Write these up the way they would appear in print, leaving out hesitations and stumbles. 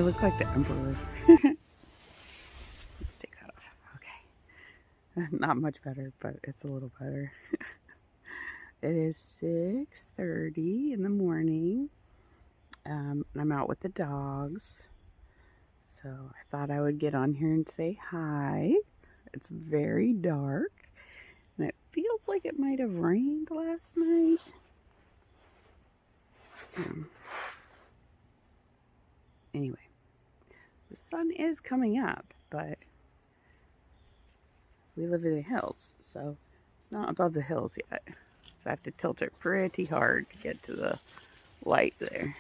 look like the Emperor. Take that off. Okay. Not much better, but it's a little better. It is 6:30 in the morning. And I'm out with the dogs. So I thought I would get on here and say hi. It's very dark. And it feels like it might have rained last night. Anyway, the sun is coming up, but we live in the hills, so it's not above the hills yet. So I have to tilt it pretty hard to get to the light there.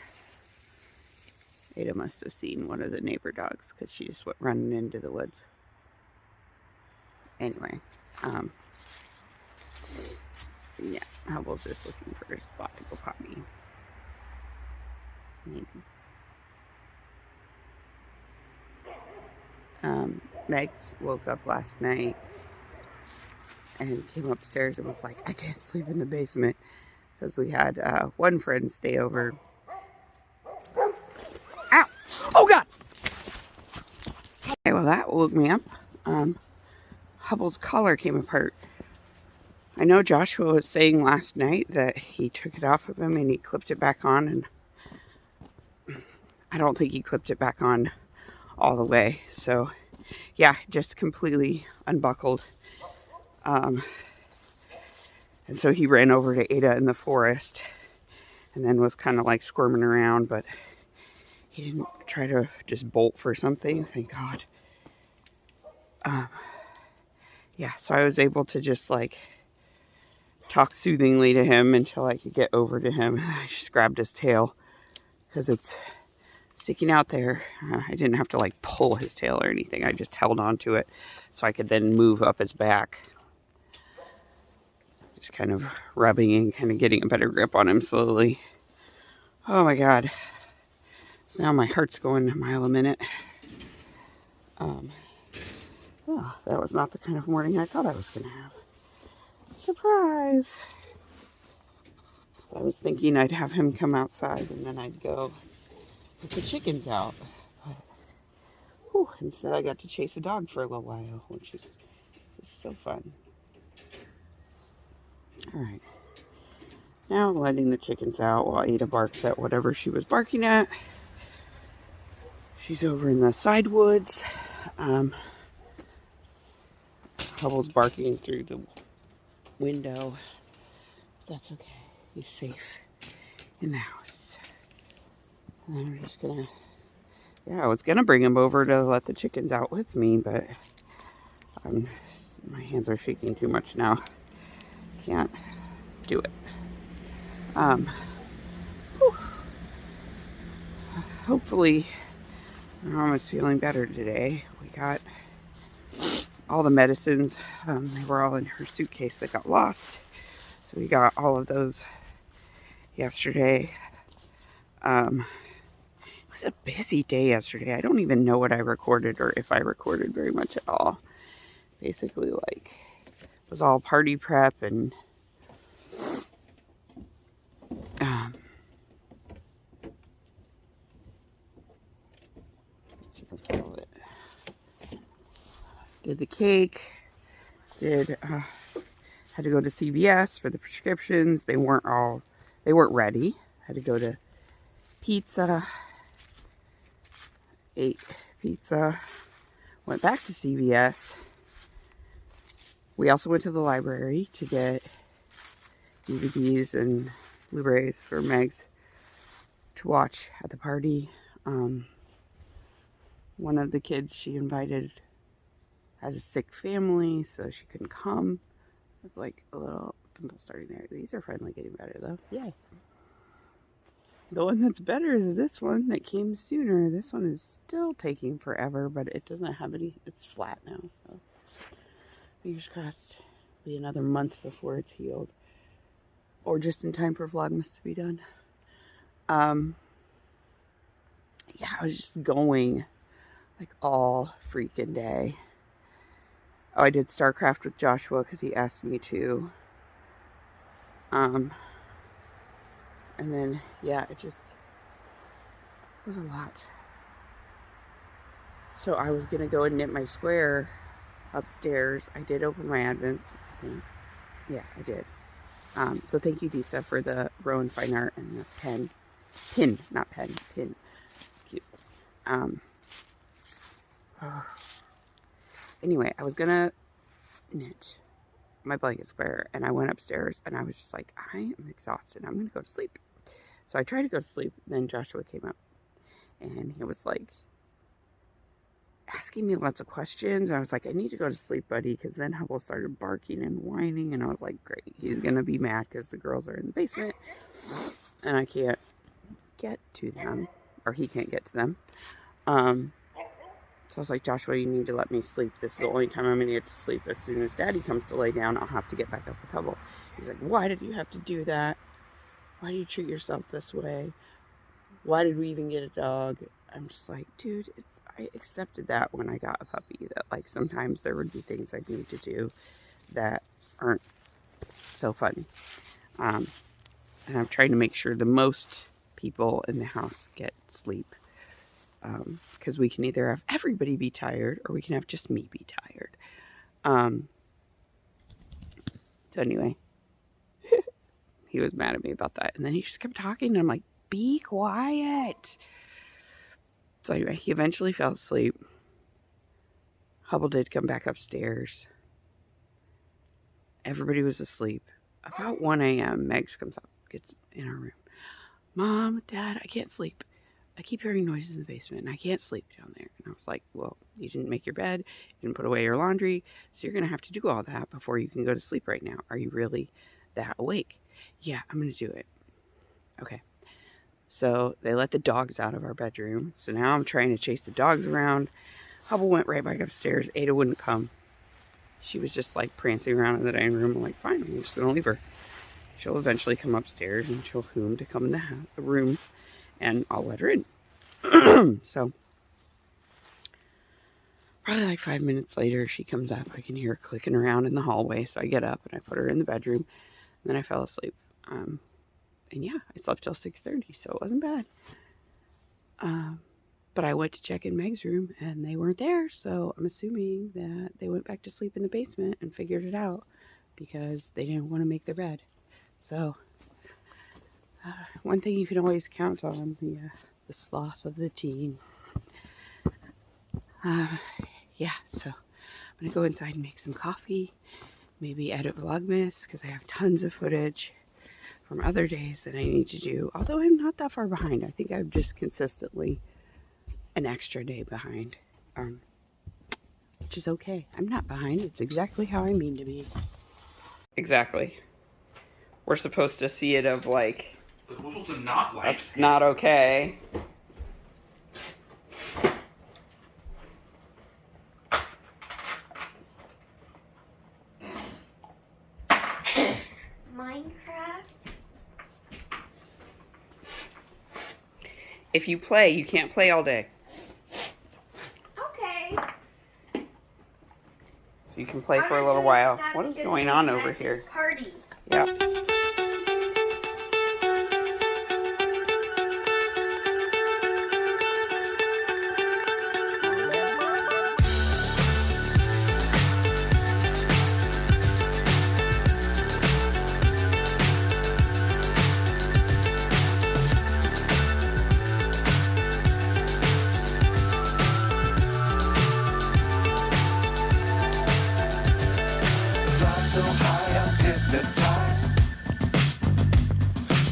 Ada must have seen one of the neighbor dogs because she just went running into the woods. Anyway, yeah, Hubble's just looking for a spot to go potty. Maybe. Megs woke up last night and came upstairs and was like, I can't sleep in the basement because we had one friend stay over. Ow! Oh God! Okay, well that woke me up. Hubble's collar came apart. I know Joshua was saying last night that he took it off of him and he clipped it back on, and I don't think he clipped it back on all the way. So yeah, just completely unbuckled. And so he ran over to Ada in the forest and then was kind of like squirming around, but he didn't try to just bolt for something, thank God. Yeah, so I was able to just like talk soothingly to him until I could get over to him. I just grabbed his tail because it's sticking out there. I didn't have to like pull his tail or anything. I just held on to it so I could then move up his back. Just kind of rubbing and kind of getting a better grip on him slowly. Oh my God. So now my heart's going a mile a minute. Well, that was not the kind of morning I thought I was going to have. Surprise! So I was thinking I'd have him come outside and then I'd go put the chickens out. But, whew, instead I got to chase a dog for a little while, which is so fun. Alright. Now I'm letting the chickens out while Ada barks at whatever she was barking at. She's over in the side woods. Hubble's barking through the window. That's okay. He's safe in the house. And then we're just gonna... Yeah, I was gonna bring him over to let the chickens out with me, but my hands are shaking too much now. Can't do it. Hopefully, my mom is feeling better today. We got all the medicines. They were all in her suitcase that got lost. So we got all of those yesterday. It was a busy day yesterday. I don't even know what I recorded or if I recorded very much at all. Basically, like, it was all party prep and did the cake, had to go to CVS for the prescriptions. They weren't ready. Had to go to pizza, ate pizza, went back to CVS. We also went to the library to get DVDs and Blu-rays for Megs to watch at the party. One of the kids she invited has a sick family, so she couldn't come. With like a little pimple starting there. These are finally getting better though. Yay. The one that's better is this one that came sooner. This one is still taking forever, but it doesn't have any, it's flat now, so fingers crossed. It'll be another month before it's healed. Or just in time for Vlogmas to be done. Yeah, I was just going like all freaking day. Oh, I did StarCraft with Joshua because he asked me to. And then, yeah, it just was a lot. So I was going to go and knit my square upstairs. I did open my Advents, I think. Yeah, I did. So thank you, Disa, for the Rowan Fine Art and the pin, not pen, pin. Cute. Anyway, I was going to knit my blanket square, and I went upstairs, and I was just like, I am exhausted. I'm going to go to sleep. So I tried to go to sleep. Then Joshua came up, and he was like asking me lots of questions. I was like, I need to go to sleep, buddy, because then Hubble started barking and whining, and I was like, great, he's going to be mad because the girls are in the basement, and I can't get to them, or he can't get to them. So I was like, Joshua, you need to let me sleep. This is the only time I'm going to get to sleep. As soon as Daddy comes to lay down, I'll have to get back up with Hubble. He's like, why did you have to do that? Why do you treat yourself this way? Why did we even get a dog? I'm just like, dude, I accepted that when I got a puppy, that like sometimes there would be things I'd need to do that aren't so fun. And I'm trying to make sure the most people in the house get sleep. Because we can either have everybody be tired or we can have just me be tired. So anyway, he was mad at me about that. And then he just kept talking, and I'm like, be quiet. So anyway, he eventually fell asleep. Hubble did come back upstairs. Everybody was asleep. About 1 a.m., Megs comes up, gets in our room. Mom, Dad, I can't sleep. I keep hearing noises in the basement, and I can't sleep down there. And I was like, well, you didn't make your bed, you didn't put away your laundry, so you're going to have to do all that before you can go to sleep right now. Are you really that awake? Yeah, I'm going to do it. Okay. So they let the dogs out of our bedroom. So now I'm trying to chase the dogs around. Hubble went right back upstairs. Ada wouldn't come. She was just like prancing around in the dining room. I'm like, fine, I'm just going to leave her. She'll eventually come upstairs, and she'll whom to come in the room, and I'll let her in. So probably like 5 minutes later, she comes up. I can hear her clicking around in the hallway. So I get up and I put her in the bedroom, and then I fell asleep. And yeah, I slept till 6:30, so it wasn't bad. But I went to check in Meg's room, and they weren't there. So I'm assuming that they went back to sleep in the basement and figured it out because they didn't want to make their bed. So one thing you can always count on, the sloth of the teen. Yeah, so I'm going to go inside and make some coffee. Maybe edit Vlogmas, because I have tons of footage from other days that I need to do. Although I'm not that far behind. I think I'm just consistently an extra day behind. Which is okay. I'm not behind. It's exactly how I mean to be. Exactly. We're supposed to see it of like, we're supposed to not like that's not okay. Minecraft? If you play, you can't play all day. Okay. So you can play for a little while. What is going on over here? Party. Yeah. So high I'm hypnotized.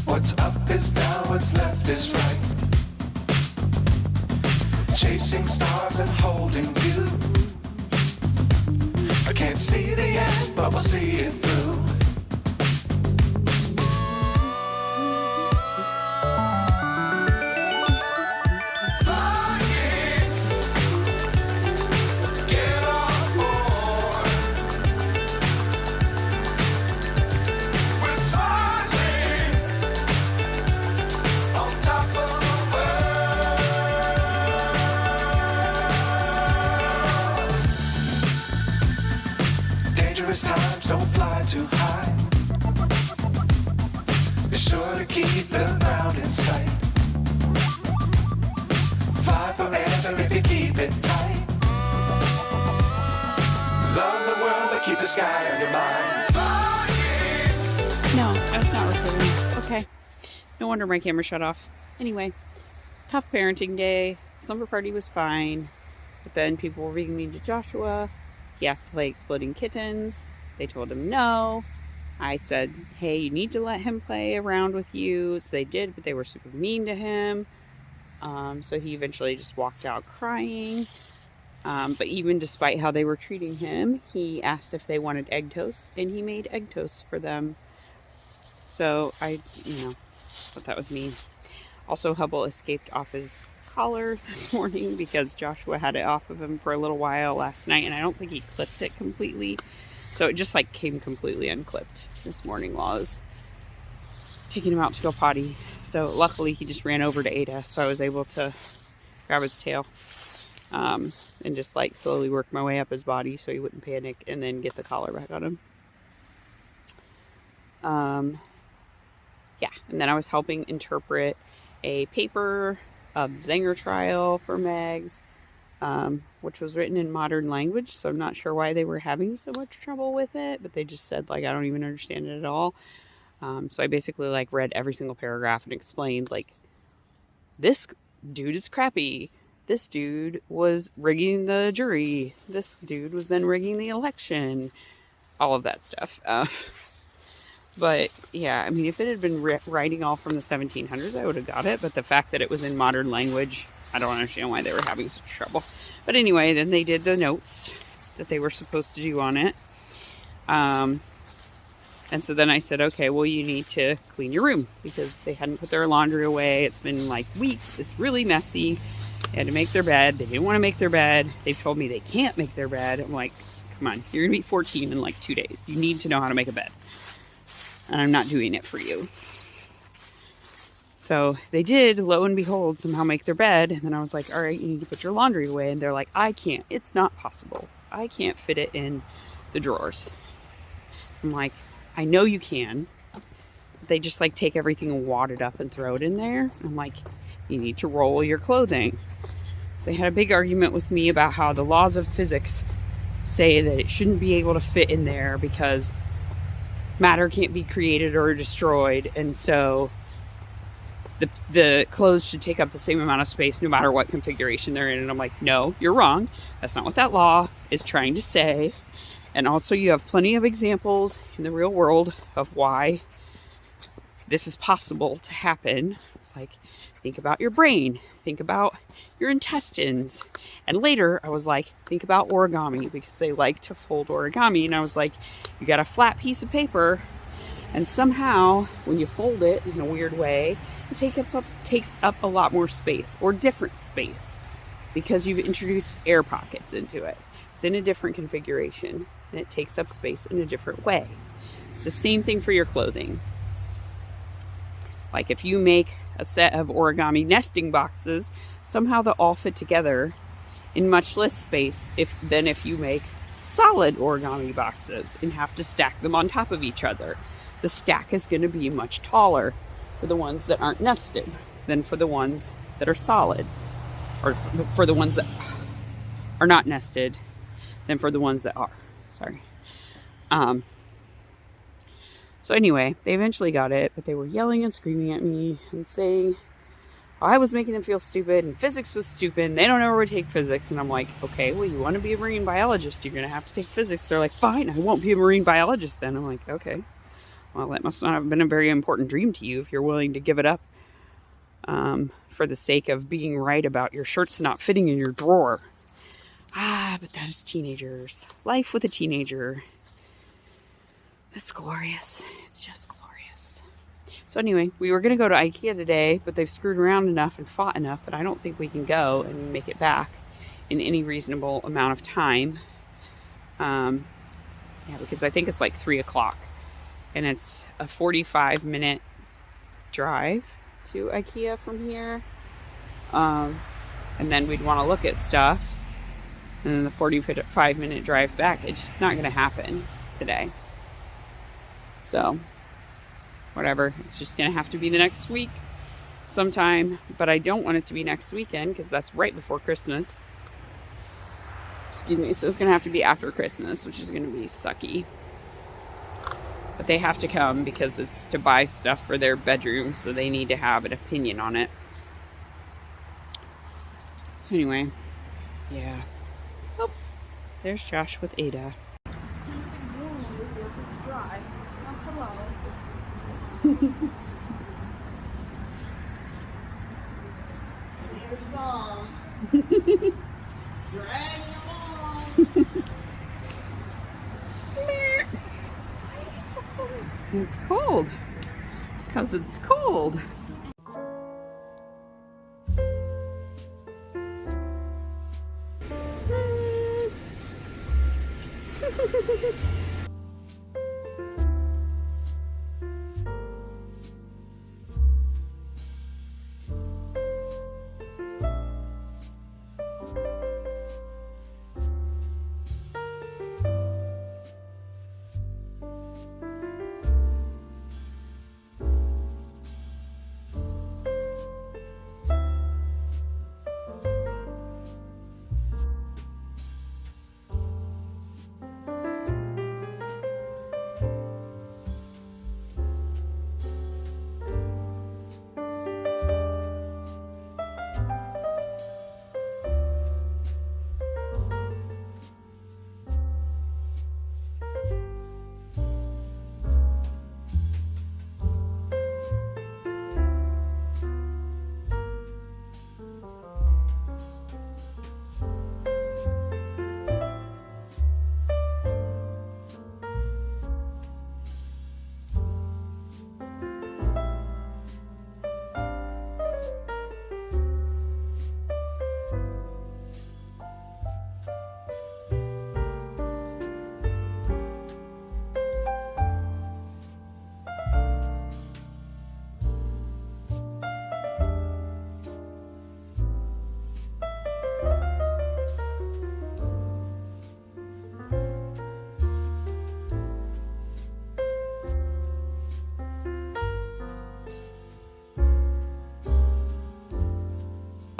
What's up is down, what's left is right. Chasing stars and holding you. I can't see the end, but we'll see it through. Dangerous times, don't fly too high. Be sure to keep the ground in sight. Fly forever if you keep it tight. sky on your mind. No, that's not recording. Okay. No wonder my camera shut off. Anyway, tough parenting day. Slumber party was fine. But then people were being mean to Joshua. He asked to play Exploding Kittens. They told him no. I said, hey, you need to let him play around with you. So they did, but they were super mean to him. So he eventually just walked out crying. But even despite how they were treating him, he asked if they wanted egg toast, and he made egg toast for them. So I, thought that was mean. Also, Hubble escaped off his collar this morning because Joshua had it off of him for a little while last night, and I don't think he clipped it completely. So it just came completely unclipped this morning while I was taking him out to go potty. So luckily he just ran over to Ada, so I was able to grab his tail and just slowly work my way up his body so he wouldn't panic, and then get the collar back on him. Yeah, and then I was helping interpret a paper of Zenger trial for Megs, which was written in modern language, so I'm not sure why they were having so much trouble with it, but they just said, I don't even understand it at all. So I basically, read every single paragraph and explained, this dude is crappy. This dude was rigging the jury. This dude was then rigging the election. All of that stuff. But yeah, if it had been writing all from the 1700s, I would have got it. But the fact that it was in modern language, I don't understand why they were having such trouble. But anyway, then they did the notes that they were supposed to do on it. And so then I said, okay, well, you need to clean your room because they hadn't put their laundry away. It's been weeks. It's really messy. They had to make their bed. They didn't want to make their bed. They've told me they can't make their bed. I'm like, come on, you're going to be 14 in 2 days. You need to know how to make a bed. And I'm not doing it for you. So they did, lo and behold, somehow make their bed. And then I was like, all right, you need to put your laundry away. And they're like, I can't. It's not possible. I can't fit it in the drawers. I'm like, I know you can. They just take everything and wad it up and throw it in there. I'm like, you need to roll your clothing. So they had a big argument with me about how the laws of physics say that it shouldn't be able to fit in there because matter can't be created or destroyed, and so the clothes should take up the same amount of space no matter what configuration they're in. And I'm like, no, you're wrong. That's not what that law is trying to say. And also, you have plenty of examples in the real world of why this is possible to happen. It's think about your brain, think about your intestines. And later I was like, think about origami, because they like to fold origami. And I was like, you got a flat piece of paper, and somehow when you fold it in a weird way, it takes up a lot more space, or different space, because you've introduced air pockets into it. It's in a different configuration, and it takes up space in a different way. It's the same thing for your clothing. If you make a set of origami nesting boxes, somehow they'll all fit together in much less space than if you make solid origami boxes and have to stack them on top of each other. The stack is going to be much taller for the ones that aren't nested than for the ones that are solid, or for the ones that are not nested than for the ones that are. Sorry. So anyway, they eventually got it, but they were yelling and screaming at me and saying I was making them feel stupid and physics was stupid and they don't ever take physics. And I'm like, okay, well, you want to be a marine biologist, you're going to have to take physics. They're like, fine, I won't be a marine biologist then. I'm like, okay, well, that must not have been a very important dream to you if you're willing to give it up for the sake of being right about your shirts not fitting in your drawer. But that is teenagers. Life with a teenager. It's glorious. It's just glorious. So anyway, we were going to go to IKEA today, but they've screwed around enough and fought enough that I don't think we can go and make it back in any reasonable amount of time. Because I think it's 3 o'clock. And it's a 45-minute drive to IKEA from here. And then we'd want to look at stuff. And then the 45-minute drive back. It's just not going to happen today. So, whatever. It's just going to have to be the next week sometime. But I don't want it to be next weekend because that's right before Christmas. Excuse me. So it's going to have to be after Christmas, which is going to be sucky. But they have to come because it's to buy stuff for their bedroom, so they need to have an opinion on it. So anyway, yeah. Oh, there's Josh with Ada. It's dry. It's not hello. Here's Mom. Dragging along. It's cold. Because it's cold.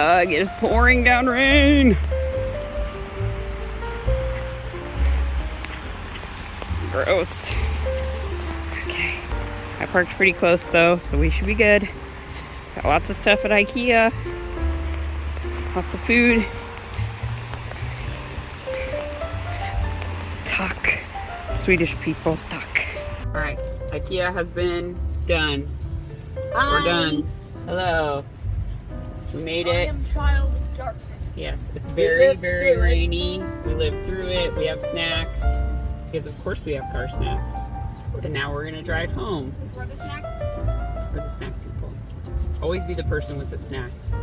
It is pouring down rain. Gross. Okay. I parked pretty close though, so we should be good. Got lots of stuff at IKEA. Lots of food. Tack. Swedish people, tack. Alright, IKEA has been done. We're done. Hello. We made it. I am child of darkness. Yes, it's very, very rainy. We lived through it. We have snacks. Because of course we have car snacks. And now we're gonna drive home. We're the snack. We're the snack people. Always be the person with the snacks.